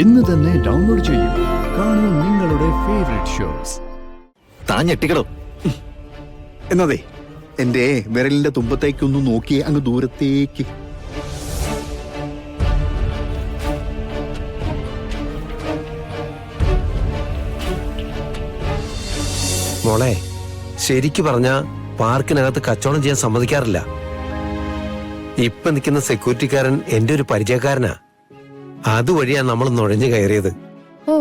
ഇന്ന് തന്നെ ഡൗൺലോഡ് ചെയ്യൂ. കാണൂ നിങ്ങളുടെ ഫേവറേറ്റ് ഷോസ്. താൻ ഞെട്ടിക്കടോ. എന്നതേ എന്റെ വിരലിന്റെ തുമ്പത്തേക്കൊന്ന് നോക്കിയേ, അങ്ങ് ദൂരത്തേക്ക്. മോളെ, ശരിക്കു പറഞ്ഞ പാർക്കിനകത്ത് കച്ചവടം ചെയ്യാൻ സമ്മതിക്കാറില്ല. ഇപ്പൊ നിൽക്കുന്ന സെക്യൂരിറ്റിക്കാരൻ എന്റെ ഒരു പരിചയക്കാരനാ. അതുവഴിയാ നമ്മൾ നുഴഞ്ഞു കയറിയത്. ഓ,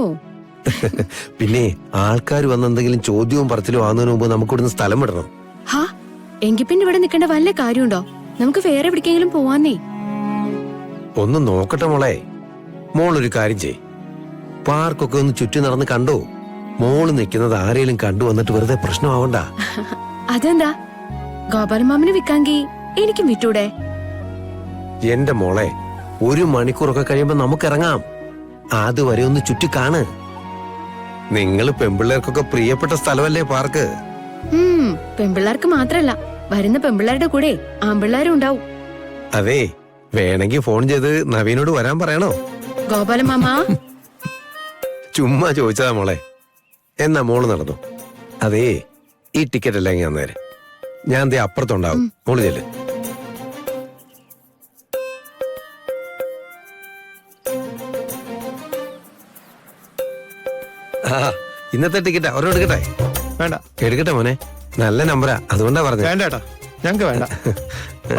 പിന്നെ ആൾക്കാർ വന്നെന്തെങ്കിലും ചോദ്യവും പറച്ചിലും ആകുന്നതിന് മുമ്പ് നമുക്ക് ഇവിടുന്ന് സ്ഥലം വിടണം. ഹാ, എങ്കിൽ പിന്നെ ഇവിടെ നിൽക്കേണ്ട വല്ല കാര്യമുണ്ടോ? നമുക്ക് വേറെ എവിടേക്കെങ്കിലും പോവാന്നേ. ഒന്ന് നോക്കട്ടെ മോളെ. മോളൊരു കാര്യം ചെയ്, പാർക്കൊക്കെ ഒന്ന് ചുറ്റി നടന്ന് കണ്ടോ. മോള് നിൽക്കുന്നത് ആരെങ്കിലും കണ്ടു വന്നിട്ട് വെറുതെ പ്രശ്നമാവണ്ട. അതെന്താ, ഗോപാലമാമന് വിൽക്കാങ്കി എനിക്കും വിറ്റൂടെ? എന്റെ മോളെ, 1 മണിക്കൂറൊക്കെ കഴിയുമ്പോ നമുക്ക് ഇറങ്ങാം. അതുവരെ ഒന്ന് ചുറ്റി കാണ്. നിങ്ങൾ പെമ്പിള്ളേർക്കൊക്കെ പ്രിയപ്പെട്ട സ്ഥലമല്ലേ പാർക്ക്? പെമ്പിള്ളേർക്ക് മാത്രല്ല, വരുന്ന പെമ്പിള്ളേരുടെ കൂടെ ആമ്പിള്ളേരും ഉണ്ടാവും. അതെ, വേണമെങ്കിൽ ഫോൺ ചെയ്ത് നവീനോട് വരാൻ പറയണോ? ഗോപാലമാമ ചുമ്മാ ചോദിച്ചതാ മോളെ. എന്നാ മോള് നടന്നു. അതേ, ഈ ടിക്കറ്റ് എല്ലാം ഞാൻ നേരെ. ഞാൻ ദേ അപ്പുറത്തുണ്ടാവും. മോള് ചെല്ല്. ആ, ഇന്നത്തെ ടിക്കറ്റാ. ഒരെണ്ണം എടുക്കട്ടെ? വേണ്ട. എടുക്കട്ടെ മോനെ, നല്ല നമ്പറാ, അതുകൊണ്ടാ പറഞ്ഞത്. വേണ്ട ഏട്ടാ, ഞങ്ങക്ക് വേണ്ട.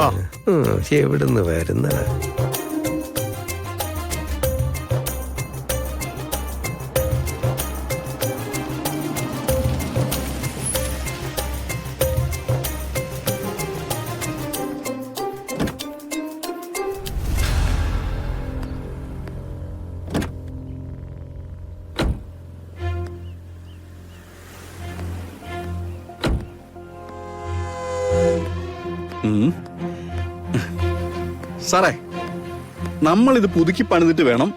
ആ. എവിടുന്ന് വരുന്ന സാറേ, നമ്മളിത് പുതുക്കി പണിതിട്ട് വേണം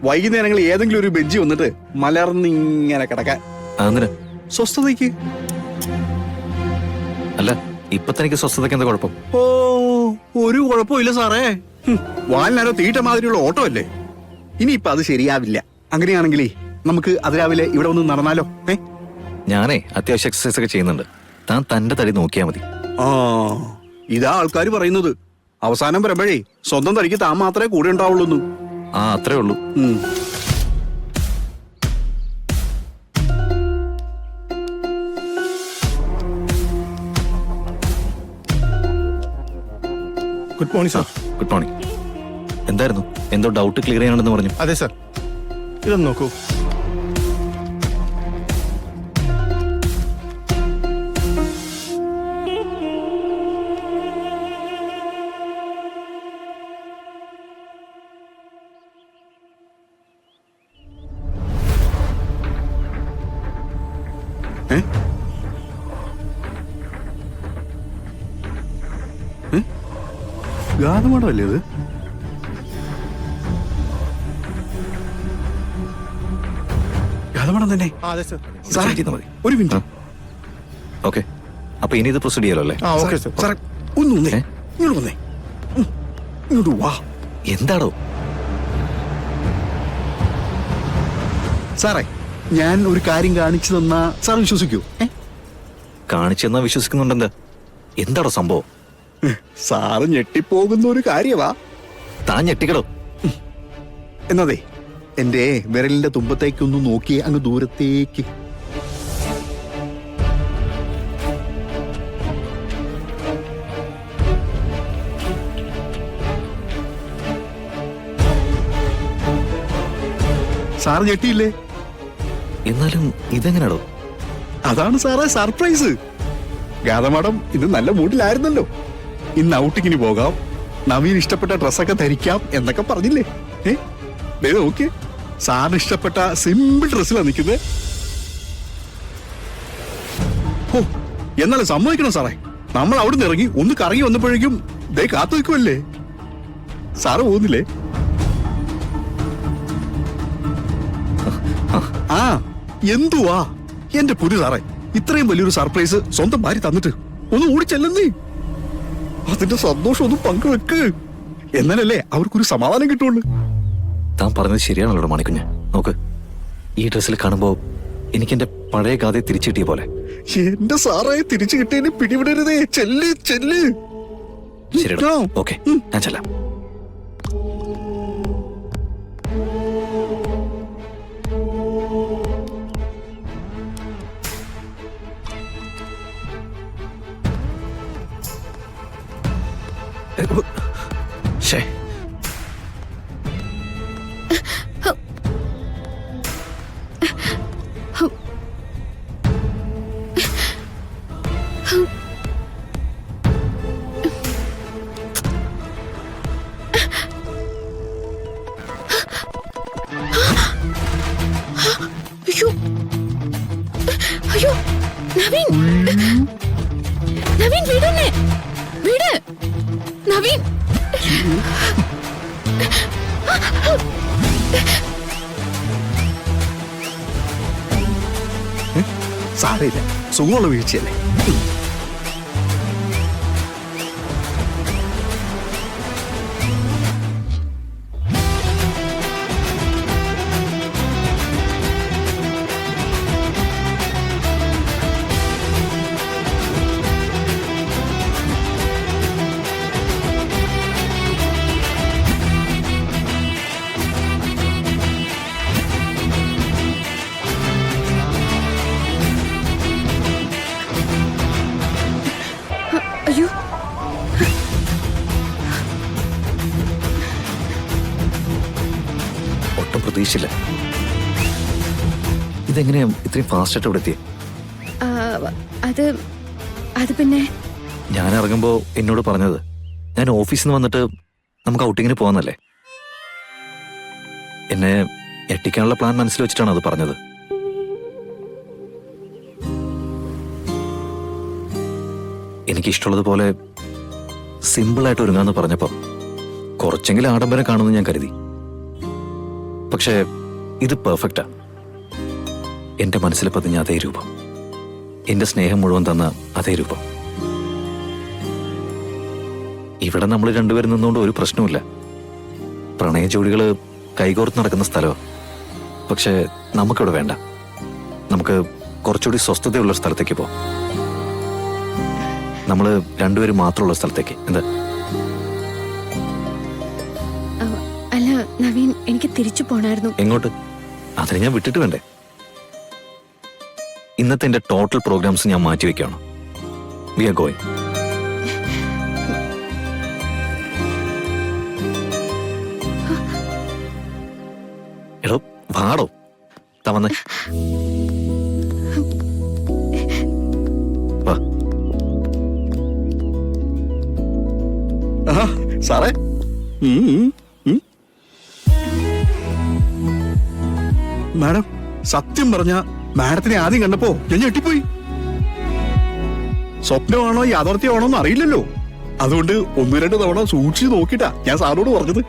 വൈകുന്നേരങ്ങളിൽ ഏതെങ്കിലും ഒരു ബെഞ്ചി വന്നിട്ട് മലർന്നിങ്ങനെ കിടക്കാൻ. അതെന്തിനാ? സ്വസ്ഥതയ്ക്ക്. അല്ല, ഇപ്പൊ തനിക്ക് സ്വസ്ഥതയ്ക്ക് എന്താ കുഴപ്പം? ഓ, ഒരു കുഴപ്പമില്ല സാറേ. വാലിനോ തീറ്റ മാതിരിയുള്ള ഓട്ടോ അല്ലേ. ഇനിയിപ്പൊ അത് ശരിയാവില്ല. അങ്ങനെയാണെങ്കിലേ നമുക്ക് അതിരാവിലെ ഇവിടെ ഒന്ന് നടന്നാലോ? ഞാനേ അത്യാവശ്യം എക്സസൈസ് ഒക്കെ ചെയ്യുന്നുണ്ട്. താൻ തന്റെ തടി നോക്കിയാ മതി. ആ, ഇതാ ആൾക്കാർ പറയുന്നത്. അവസാനം വരുമ്പോഴേ സ്വന്തം തടിക്ക് താൻ മാത്രമേ കൂടെ ഉണ്ടാവുള്ളൂ. ആ, അത്രേ ഉള്ളൂ. Good morning sir. Good morning. എന്തായിരുന്നു? എന്തോ ഡൗട്ട് ക്ലിയർ ചെയ്യാനുണ്ടെന്ന് പറഞ്ഞു. അതെ സാർ, ഇതൊന്ന് നോക്കൂ. ഗാനമാടല്ലേ അത്? ഗാനമാടം തന്നെ. അതെ സാർ. സാറേ, ചെയ്താ മതി. ഒരു മിനിറ്റ്. ഓക്കെ, അപ്പൊ ഇനി ഇത് പ്രൊസീഡ് ചെയ്യാലോ അല്ലേ? ആ, ഓക്കെ സാർ. സാറേ, ഒന്ന് വന്നേ. ഇങ്ങോട്ട് വന്നേ. ഇങ്ങോട്ട് വാ. എന്താടോ? സാറേ, ഞാൻ ഒരു കാര്യം കാണിച്ചു തന്നാ സാർ വിശ്വസിക്കൂ? കാണിച്ചെന്നാ വിശ്വസിക്കുന്നുണ്ടെന്താ? എന്താടോ സംഭവം? സാറ് ഞെട്ടിപ്പോകുന്ന ഒരു കാര്യവാ. താൻ ഞെട്ടിക്കടോ. എന്നതേ എന്റെ വിരലിന്റെ തുമ്പത്തേക്കൊന്ന് നോക്കിയേ, അങ്ങ് ദൂരത്തേക്ക്. സാറ് ഞെട്ടിയില്ലേ? എന്നാലും ഇതെങ്ങനെയാടോ? അതാണ് സാറേ സർപ്രൈസ്. ഗാതമാടം ഇന്ന് നല്ല മൂഡിലായിരുന്നല്ലോ. ഇന്ന് ഔട്ടിങ്ങിന് പോകാം, നവീൻ ഇഷ്ടപ്പെട്ട ഡ്രസ്സൊക്കെ ധരിക്കാം എന്നൊക്കെ പറഞ്ഞില്ലേ? നോക്കിയേ, സാറിന് ഇഷ്ടപ്പെട്ട സിമ്പിൾ ഡ്രസ്സിലാണ് നിൽക്കുന്നത്. ഓ, എന്നാലും സമ്മതിക്കണം സാറേ, നമ്മൾ അവിടുന്ന് ഇറങ്ങി ഒന്ന് കറങ്ങി വന്നപ്പോഴേക്കും ദേ കാത്തു നിൽക്കുമല്ലേ. സാറ് പോകുന്നില്ലേ? ആ, എന്തുവാ എന്റെ പുതിയ സാറേ, ഇത്രയും വലിയൊരു സർപ്രൈസ് സ്വന്തം ഭാര്യ തന്നിട്ട് ഒന്ന് ഓടി ചെല്ലുന്നേ. അതിന്റെ സന്തോഷം ഒന്ന് പങ്കുവെക്ക്. എന്നാലല്ലേ അവർക്കൊരു സമാധാനം കിട്ടുള്ളൂ. താൻ പറഞ്ഞത് ശരിയാണല്ലോ മണിക്കുഞ്ഞ്. നോക്ക്, ഈ ഡ്രസ്സിൽ കാണുമ്പോൾ എനിക്കെന്റെ പഴയ ഗാഥയെ തിരിച്ചു കിട്ടിയ പോലെ. എന്റെ സാറേ, തിരിച്ചു കിട്ടിയതിന് പിടിവിടരുതേ. ചെല്ല് ചെല്ല്. ശരിയാ, ഓക്കെ, ഞാൻ ചെല്ലാം. ശേ, അയ്യോ അയ്യോ, നവീൻ, നവീൻ വീടന്നെ, വീട്, നവീൻ. സാരയില്ല, സുഖമുള്ള വീഴ്ചയല്ലേ. അയ്യോ, ഒട്ടും പ്രതീക്ഷിച്ചില്ല. ഇതെങ്ങനെയാ ഇത്രയും ഫാസ്റ്റ് ആയിട്ട് ഇവിടെ എത്തിയേ? ആ, അത് അത് പിന്നെ ഞാൻ ഇറങ്ങുമ്പോൾ എന്നോട് പറഞ്ഞത് ഞാൻ ഓഫീസിൽ നിന്ന് വന്നിട്ട് നമുക്ക് ഔട്ടിങ്ങിന് പോകാന്നല്ലേ. എന്നെ ഞെട്ടിക്കാനുള്ള പ്ലാൻ മനസ്സിൽ വെച്ചിട്ടാണ് അത് പറഞ്ഞത്. എനിക്കിഷ്ടമുള്ളതുപോലെ സിമ്പിളായിട്ട് ഒരുങ്ങാന്ന് പറഞ്ഞപ്പോൾ കുറച്ചെങ്കിലും ആഡംബരം കാണുമെന്ന് ഞാൻ കരുതി. പക്ഷേ ഇത് പെർഫെക്റ്റാ. എന്റെ മനസ്സിൽ പതിഞ്ഞ അതേ രൂപം, എന്റെ സ്നേഹം മുഴുവൻ തന്ന അതേ രൂപം. ഇവിടെ നമ്മൾ രണ്ടുപേരും നിന്നുകൊണ്ട് ഒരു പ്രശ്നവുമില്ല. പ്രണയ ജോഡികള് കൈകോർത്ത് നടക്കുന്ന സ്ഥലമാണ്. പക്ഷെ നമുക്കിവിടെ വേണ്ട. നമുക്ക് കുറച്ചുകൂടി സ്വസ്ഥതയുള്ള സ്ഥലത്തേക്ക് പോവാം. നമ്മള് രണ്ടുപേരും മാത്രമുള്ള സ്ഥലത്തേക്ക്. എന്താ? അല്ല നവീൻ, എനിക്ക് തിരിച്ചു പോണായിരുന്നു. എങ്ങോട്ട്? അതിന് ഞാൻ വിട്ടിട്ട് വേണ്ടേ? ഇന്നത്തെ എന്റെ ടോട്ടൽ പ്രോഗ്രാംസ് ഞാൻ മാറ്റി വെക്കുകയാണ്. We are going. എടോ വാടോ, തവന്നേ വാ. സാറേ, മാഡം, സത്യം പറഞ്ഞ മാഡത്തിനെ ആദ്യം കണ്ടപ്പോ ഞാൻ ഞെട്ടിപ്പോയി. സ്വപ്നമാണോ യാഥാർത്ഥ്യമാണോ എന്ന് അറിയില്ലല്ലോ. അതുകൊണ്ട് 1-2 തവണ സൂക്ഷിച്ച് നോക്കിട്ടാ ഞാൻ സാറിനോട് പറഞ്ഞത്.